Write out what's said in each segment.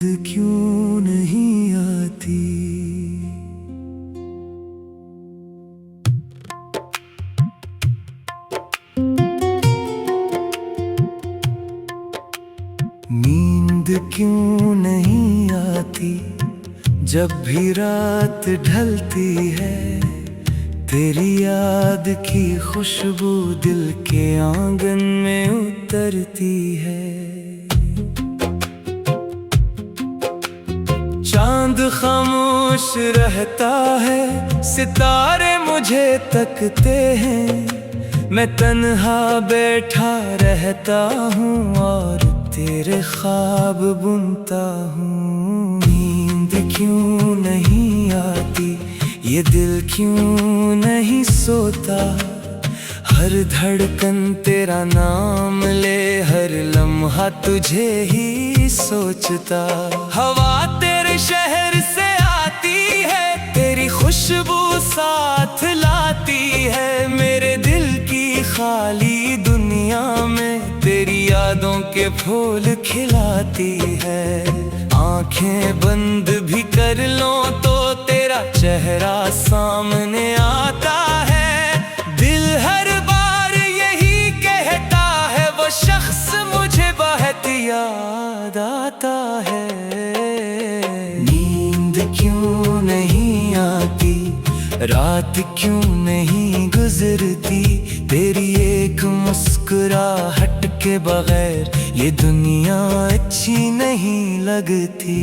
क्यों नहीं आती। नींद क्यों नहीं आती जब भी रात ढलती है। तेरी याद की खुशबू दिल के आंगन में उतरती है। चांद खामोश रहता है, सितारे मुझे तकते हैं। मैं तन्हा बैठा रहता हूँ और तेरे ख्वाब बुनता हूँ। नींद क्यों नहीं आती, ये दिल क्यों नहीं सोता। हर धड़कन तेरा नाम ले, हर लम्हा तुझे ही सोचता। हवा तेरे शहर से आती है, तेरी खुशबू साथ लाती है। मेरे दिल की खाली दुनिया में तेरी यादों के फूल खिलाती है। आंखें बंद भी कर लो तो तेरा चेहरा सामने आता है। दिल हर बार यही कहता है, वो शख्स मुझे बहुत याद आता है। नींद क्यों नहीं आती, रात क्यों नहीं गुजरती। तेरी एक मुस्कुराहट के बगैर ये दुनिया अच्छी नहीं लगती।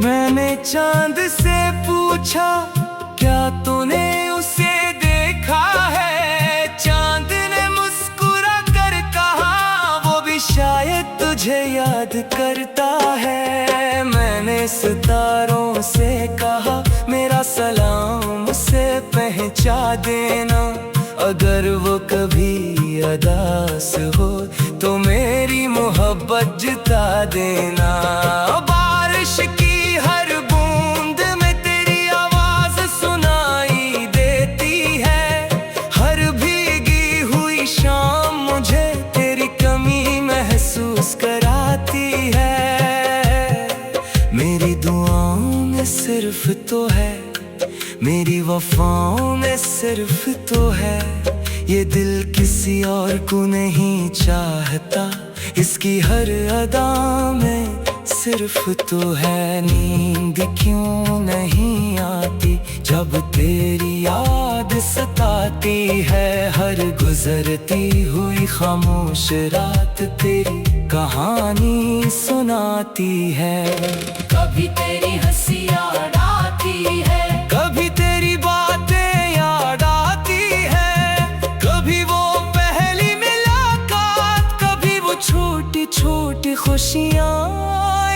मैंने चांद से पूछा, क्या तूने उसे देखा है। चांद ने मुस्कुरा कर कहा, वो भी शायद तुझे याद करता है। मैंने सितारों से कहा, मेरा सलाम उसे पहुंचा देना। अगर वो कभी अदास हो तो मेरी मोहब्बत जता देना। बारिश की हर बूंद में तेरी आवाज सुनाई देती है। हर भीगी हुई शाम मुझे तेरी कमी महसूस कराती है। मेरी दुआओं में सिर्फ तो है, मेरी वफाओं में सिर्फ तो है। ये दिल किसी और को नहीं चाहता, इसकी हर अदा में सिर्फ तो है। नींद क्यों नहीं आती जब तेरी याद सताती है। हर गुजरती हुई खामोश रात तेरी कहानी सुनाती है। कभी तेरी हंसी याद आती है, कभी तेरी बातें याद आती है। कभी वो पहली मुलाकात, कभी वो छोटी छोटी खुशियाँ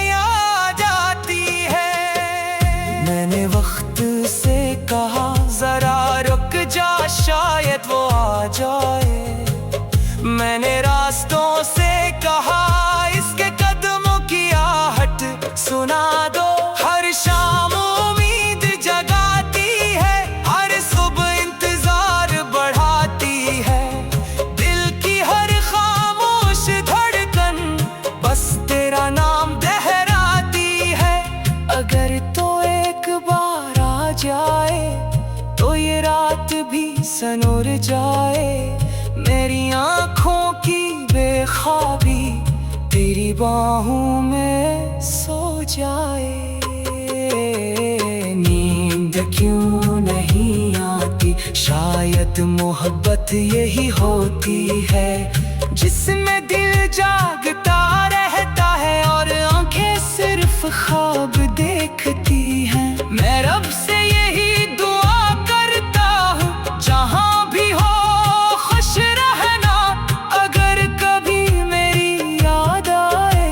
याद आती है। मैंने वक्त से कहा, जरा रुक जा, शायद वो आ जाए। मैंने रास्तों से कहा, इसके कदमों की आहट सुना दो। हर शाम उम्मीद जगाती है, हर सुबह इंतजार बढ़ाती है। दिल की हर खामोश धड़कन बस तेरा नाम दोहराती है। अगर तो एक बार आ जाए तो ये रात भी सनोर जाए। मेरी आँखों की बेख्वाबी तेरी बाहों में सो जाए। नींद क्यों नहीं आती, शायद मोहब्बत यही होती है जिसमें दिल जागता रहता है और आंखें सिर्फ ख्वाब देखती हैं। मैं रब से यही दुआ करता हूँ, जहाँ भी हो खुश रहना। अगर कभी मेरी याद आए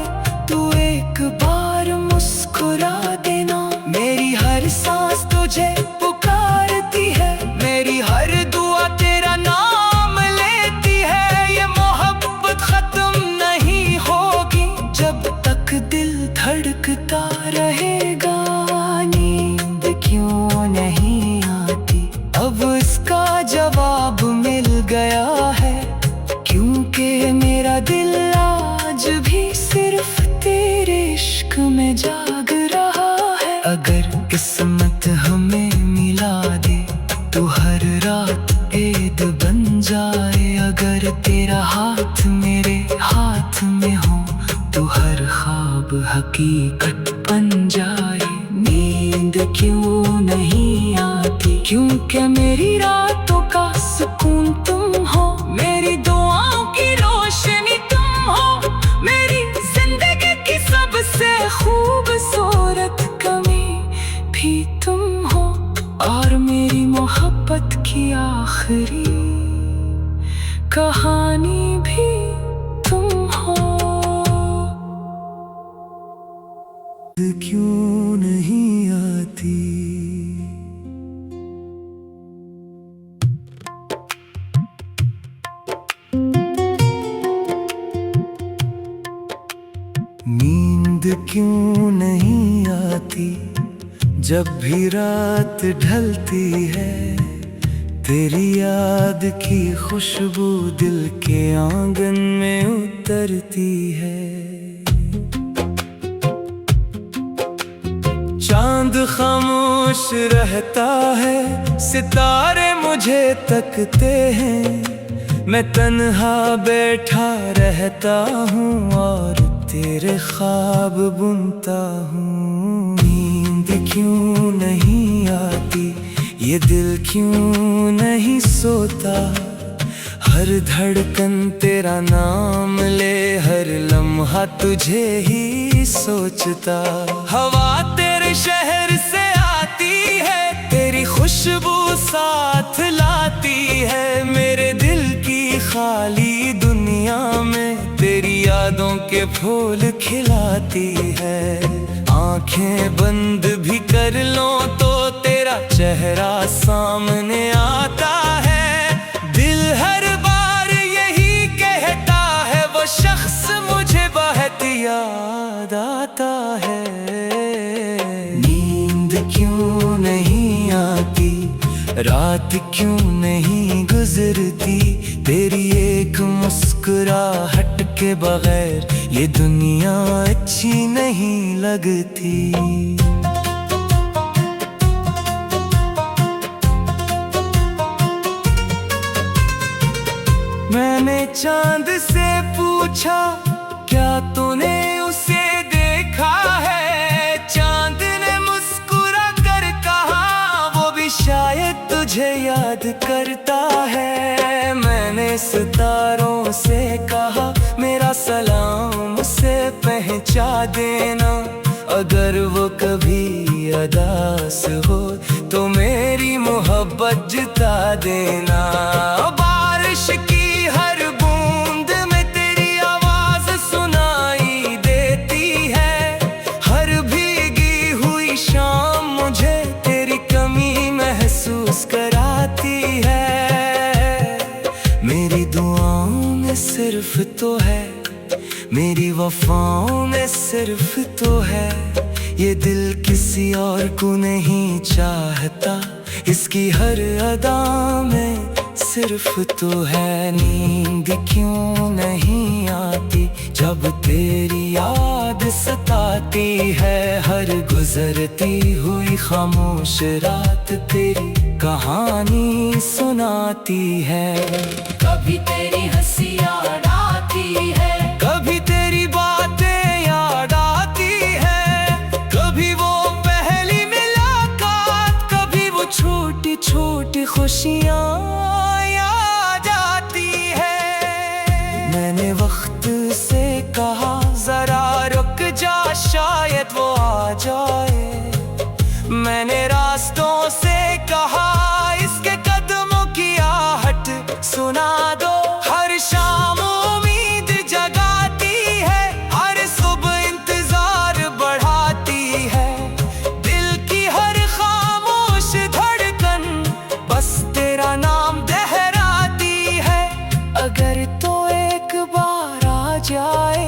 तू एक बार मुस्कुरा देना। मेरी हर सांस तुझे पुकारती है, मेरी हर दुआ तेरा नाम लेती है। ये मोहब्बत खत्म नहीं होगी जब तक दिल धड़कता रहेगा। नींद क्यों शायद बन जाए अगर तेरा हाथ मेरे हाथ में हो तो हर ख्वाब हकीकत बन जाए। नींद क्यों नहीं आती क्योंकि मेरी रातों का सुकून तुम हो, मेरी दुआओं की रोशनी तुम हो, मेरी जिंदगी की सबसे खूबसूरत कमी भी तुम हो, और मेरी मोहब्बत की आखिरी कहानी भी तुम हो। क्यों नहीं आती नींद क्यों नहीं आती जब भी रात ढलती है, तेरी याद की खुशबू दिल के आंगन में उतरती है। चांद खामोश रहता है, सितारे मुझे तकते हैं, मैं तन्हा बैठा रहता हूँ और तेरे ख्वाब बुनता हूँ। नींद क्यों नहीं आती, ये दिल क्यों नहीं सोता, हर धड़कन तेरा नाम ले, हर लम्हा तुझे ही सोचता। हवा तेरे शहर से आती है, तेरी खुशबू साथ लाती है, मेरे दिल की खाली दुनिया में तेरी यादों के फूल खिलाती है। आंखें बंद भी कर लो तो तेरा चेहरा सामने आता है, दिल हर बार यही कहता है, वो शख्स मुझे बहुत याद आता है। नींद क्यों नहीं आती, रात क्यों नहीं गुजरती, तेरी एक मुस्कुराहट के बगैर ये दुनिया अच्छी नहीं लगती। मैंने चांद से पूछा क्या तूने उसे देखा है, चांद ने मुस्कुरा कर कहा वो भी शायद तुझे याद करता है। मैंने सितारों से कहा मेरा सलाम उसे पहुंचा देना, अगर वो कभी अदास हो तो मेरी मोहब्बत जता देना। बारिश की हर बूंद में तेरी आवाज सुनाई देती है, हर भीगी हुई शाम मुझे तेरी कमी महसूस कराती है। मेरी दुआओं में सिर्फ तो है, मेरी वफाओं में सिर्फ तो है, ये दिल किसी और को नहीं चाहता, इसकी हर अदा में सिर्फ तो है। नींद क्यों नहीं आती जब तेरी याद सताती है, हर गुजरती हुई खामोश रात तेरी कहानी सुनाती है। कभी तेरी हंसी याद आती है, कभी तेरी बातें याद आती है, कभी वो पहली मुलाकात, कभी वो छोटी छोटी खुशियाँ याद आती है। मैंने वक्त से कहा जरा रुक जा शायद वो आ जाए, मैंने रास्तों से कहा इसके कदमों की आहट सुना दो, हर शाम उम्मीद जगाती है, हर सुबह इंतजार बढ़ाती है, दिल की हर खामोश धड़कन बस तेरा नाम दोहराती है। अगर तो एक बार आ जाए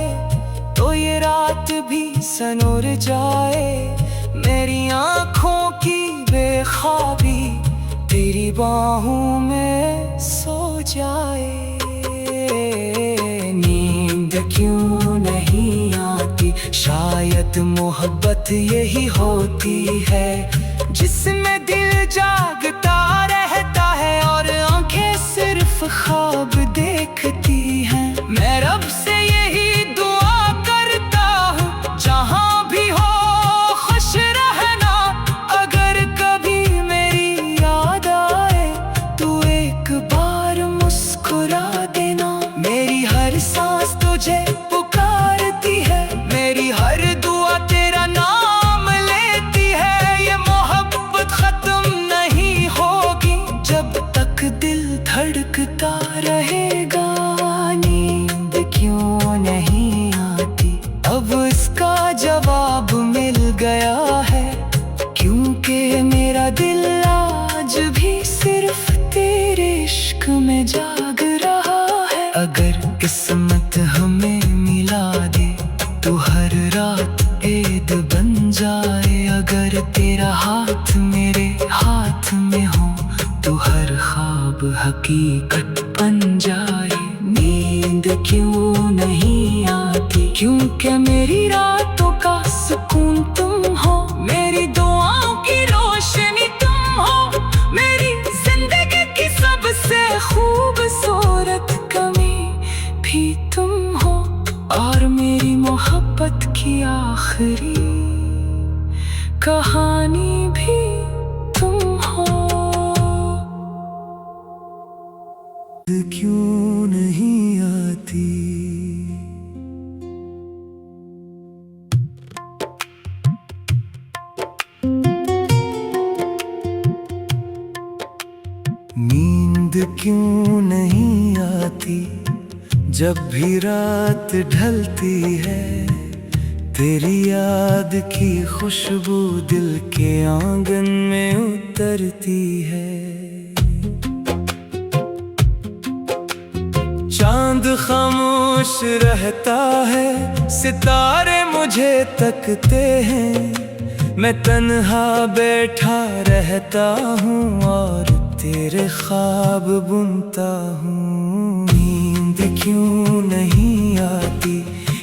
तो ये रात भी सनोर जाए, मेरी आँखों की बेख्वाबी तेरी बाहों में सो जाए। नींद क्यों नहीं आती, शायद मोहब्बत यही होती है, जिसमें दिल जागता रहता है और आंखें सिर्फ ख्वाब देखती हैं। मैं रब से यही दुआ करता हूँ, जहाँ भी हो खुश रहना। अगर कभी मेरी याद आए तो एक बार मुस्कुरा देना। मेरी हर सांस तुझे पुकारती है, मेरी हर दुआ तेरा नाम लेती है। ये मोहब्बत खत्म नहीं होगी जब तक दिल धड़कता रहेगा। नींद क्यों नहीं आती, अब इसका जवाब मिल गया है। क्योंकि मेरा दिल आज भी सिर्फ तेरे इश्क में जाग रहा है। अगर किस्मत हमें मिला दे तो हर रात ईद बन जाए। अगर तेरा हाथ मेरे हाथ में हो तो हर ख्वाब हकीकत बन जाए। नींद क्यों नहीं आती, क्योंकि मेरी रातों का सुकून तुम हो। मेरी दुआओं की रोशनी तुम हो, मेरी जिंदगी की सबसे खूबसूरत कमी भी तुम हो। और मेरी मोहब्बत की आखिरी कहानी भी तुम हो। क्यों नहीं आती, नींद क्यों नहीं आती जब भी रात ढलती है। तेरी याद की खुशबू दिल के आंगन में उतरती है। चांद खामोश रहता है, सितारे मुझे तकते हैं। मैं तन्हा बैठा रहता हूँ और तेरे ख्वाब बुनता हूँ। नींद क्यों नहीं आती,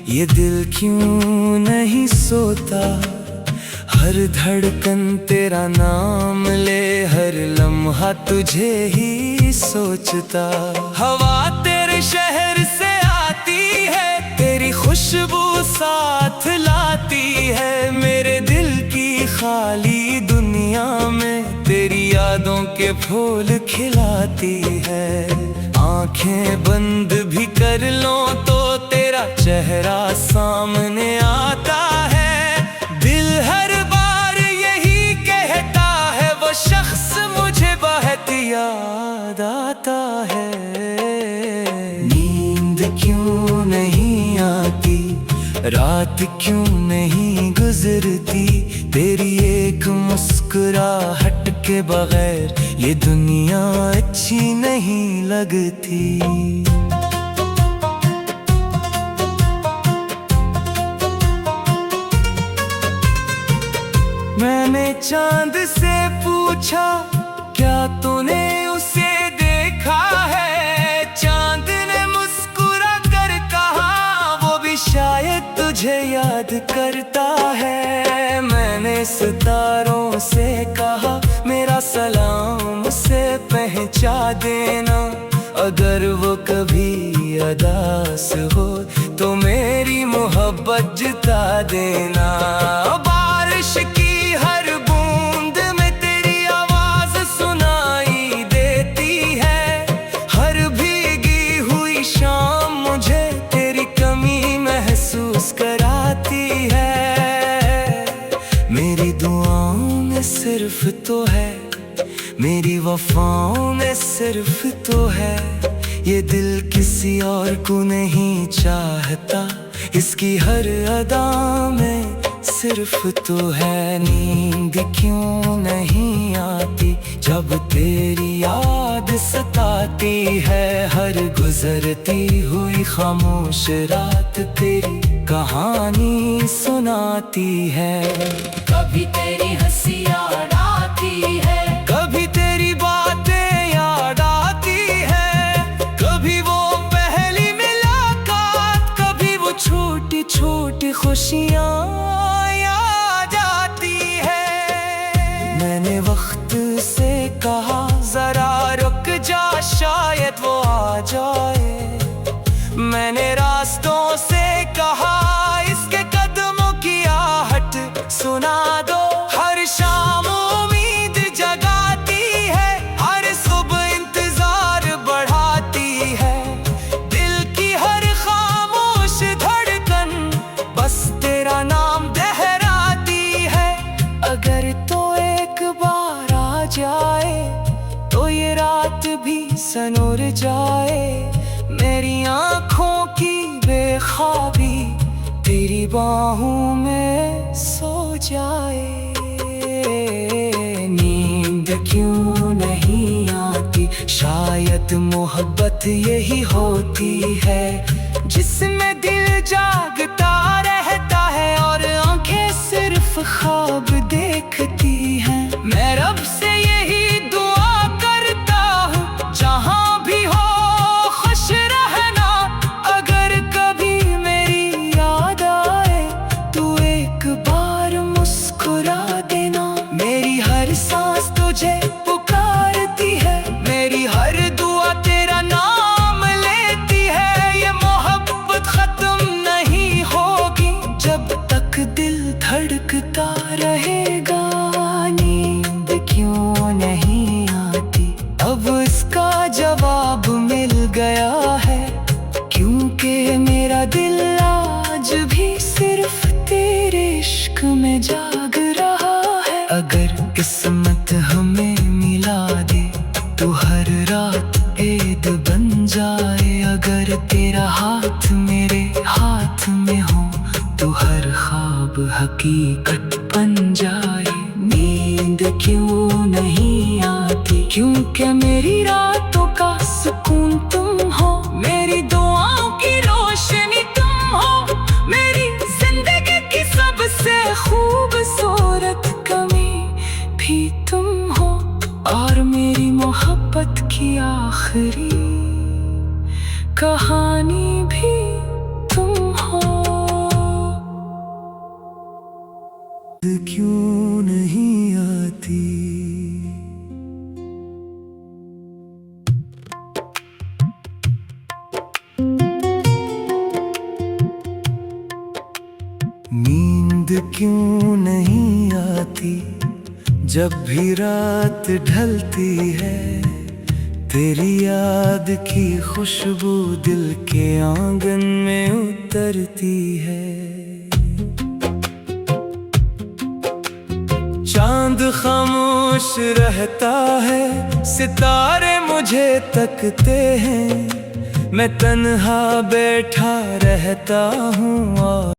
ये दिल क्यों नहीं सोता। हर धड़कन तेरा नाम ले, हर लम्हा तुझे ही सोचता। हवा तेरे शहर से आती है, तेरी खुशबू साथ लाती है। मेरे दिल की खाली दुनिया में तेरी यादों के फूल खिलाती है। आंखें बंद भी कर लो तो तेरा चेहरा सामने आता है। दिल हर बार यही कहता है, वो शख्स मुझे बहुत याद आता है। नींद क्यों नहीं आती, रात क्यों नहीं गुजरती। तेरी एक मुस्कुराहट के बगैर ये दुनिया अच्छी नहीं लगती। मैंने चांद से पूछा, क्या तूने उसे देखा है। चांद ने मुस्कुरा कर कहा, वो भी शायद तुझे याद करता है। मैंने सितारों से कहा, मेरा सलाम उसे पहुंचा देना। अगर वो कभी अदास हो तो मेरी मोहब्बत जता देना। बारिश की हर बूंद में तेरी आवाज सुनाई देती है। हर भीगी हुई शाम मुझे तेरी कमी महसूस कराती है। मेरी दुआओं में सिर्फ तो है, मेरी वफाओं में सिर्फ तो है। ये दिल किसी और को नहीं चाहता, इसकी हर अदा में सिर्फ तो है। नींद क्यों नहीं आती जब तेरी याद सताती है। हर गुजरती हुई खामोश रात तेरी कहानी सुनाती है। कभी तेरी हंसी याद आती है, कभी तेरी बातें याद आती है। कभी वो पहली मुलाकात, कभी वो छोटी छोटी खुशियाँ याद आती है। मैंने वक्त से कहा, जरा रुक जा, शायद वो रहा इसके कदमों की आहट सुना दो। हर शाम उम्मीद जगाती है, हर सुबह इंतजार बढ़ाती है। दिल की हर खामोश धड़कन बस तेरा नाम दोहराती है। अगर तो एक बार आ जाए तो ये रात भी सनोर जाए। मेरी आँखों की बेख्वाबी तेरी बाहों में सो जाए। नींद क्यों नहीं आती, शायद मोहब्बत यही होती है जिसमें दिल जागता रहता है और आंखें सिर्फ ख्वाब देखती हैं। मैं रब से यही दुआ करता हूँ जहाँ भी हो खुश रहना। अगर कभी मेरी याद आए तो एक बार मुस्कुरा देना। मेरी हर सांस तुझे पुकारती है, मेरी हर दुआ तेरा नाम लेती है। ये मोहब्बत खत्म नहीं होगी जब तक दिल धड़कता रहेगा। नींद क्यों नहीं आती, अब इसका जवाब मिल गया है, क्योंकि मेरा दिल आज भी सिर्फ तेरे इश्क में जाग रहा है। अगर किस्मत हमें मिला दे तो हर रात ईद बन जाए। अगर तेरा हाथ मेरे हाथ में हो तो हर ख्वाब हकीकत बन जाए। नींद क्यों नहीं आती, क्योंकि मेरी रातों का सुकून तुम हो। मेरी दुआओं की रोशनी तुम हो, मेरी जिंदगी की सबसे खूबसूरत कमी भी तुम हो। और मेरी मोहब्बत की आखिरी कहानी भी तुम हो। क्यों नहीं आती, नींद क्यों नहीं आती जब भी रात ढलती है। तेरी याद की खुशबू दिल के आंगन में उतरती है। चांद खामोश रहता है, सितारे मुझे तकते हैं। मैं तन्हा बैठा रहता हूँ और